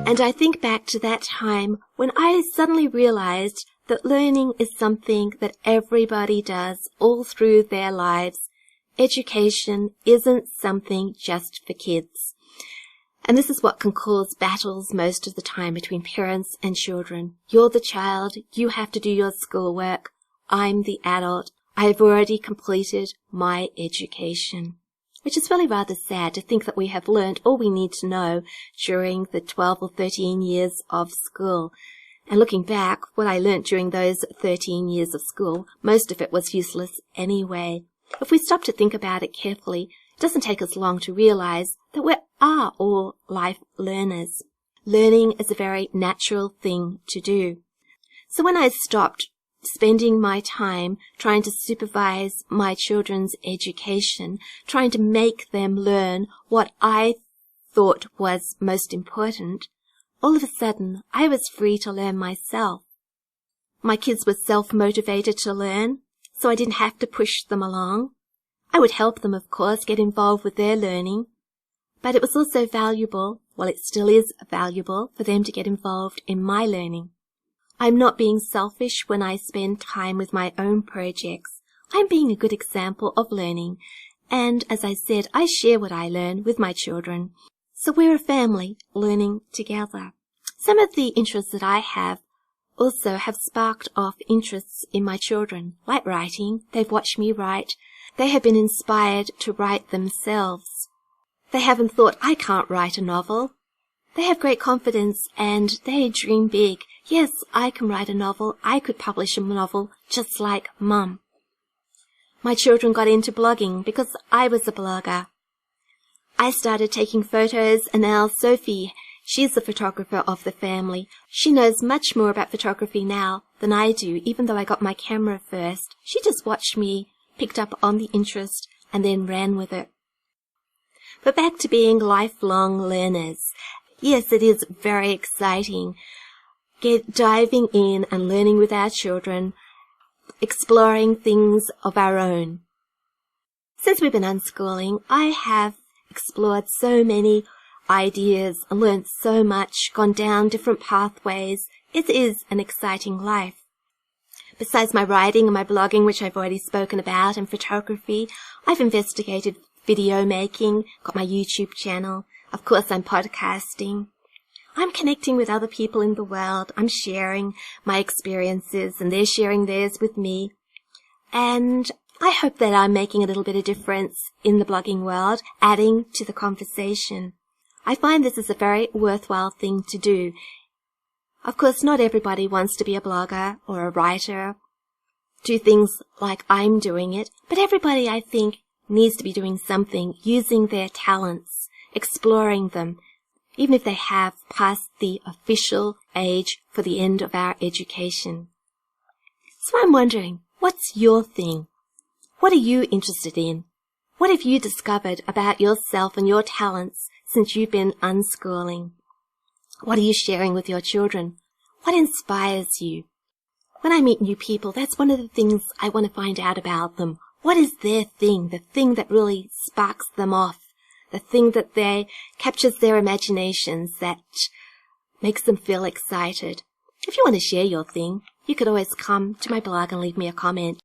And I think back to that time when I suddenly realized that learning is something that everybody does all through their lives. Education isn't something just for kids. And this is what can cause battles most of the time between parents and children. You're the child, you have to do your schoolwork. I'm the adult, I've already completed my education. Which is really rather sad to think that we have learnt all we need to know during the 12 or 13 years of school. And looking back, what I learnt during those 13 years of school, most of it was useless anyway. If we stop to think about it carefully, it doesn't take us long to realize that we are all life learners. Learning is a very natural thing to do. So when I stopped spending my time trying to supervise my children's education, trying to make them learn what I thought was most important, all of a sudden I was free to learn myself. My kids were self-motivated to learn, so I didn't have to push them along. I would help them, of course, get involved with their learning, but it was also valuable, well, it still is valuable, for them to get involved in my learning. I'm not being selfish when I spend time with my own projects. I'm being a good example of learning, and as I said, I share what I learn with my children. So we're a family learning together. Some of the interests that I have also have sparked off interests in my children, like writing. They've watched me write. They have been inspired to write themselves. They haven't thought, I can't write a novel. They have great confidence and they dream big. Yes, I can write a novel. I could publish a novel just like Mum. My children got into blogging because I was a blogger. I started taking photos, and now Sophie, she's the photographer of the family. She knows much more about photography now than I do, even though I got my camera first. She just watched me, picked up on the interest, and then ran with it. But back to being lifelong learners. Yes, it is very exciting. Diving in and learning with our children, exploring things of our own. Since we've been unschooling, I have explored so many ideas and learned so much, gone down different pathways. It is an exciting life. Besides my writing and my blogging, which I've already spoken about, and photography, I've investigated video making, got my YouTube channel. Of course, I'm podcasting. I'm connecting with other people in the world. I'm sharing my experiences and they're sharing theirs with me. And I hope that I'm making a little bit of difference in the blogging world, adding to the conversation. I find this is a very worthwhile thing to do. Of course, not everybody wants to be a blogger or a writer, do things like I'm doing it, but everybody, I think, needs to be doing something, using their talents, exploring them, even if they have passed the official age for the end of our education. So I'm wondering, what's your thing? What are you interested in? What have you discovered about yourself and your talents since you've been unschooling? What are you sharing with your children? What inspires you? When I meet new people, that's one of the things I want to find out about them. What is their thing, the thing that really sparks them off? The thing that captures their imaginations, that makes them feel excited. If you want to share your thing, you could always come to my blog and leave me a comment.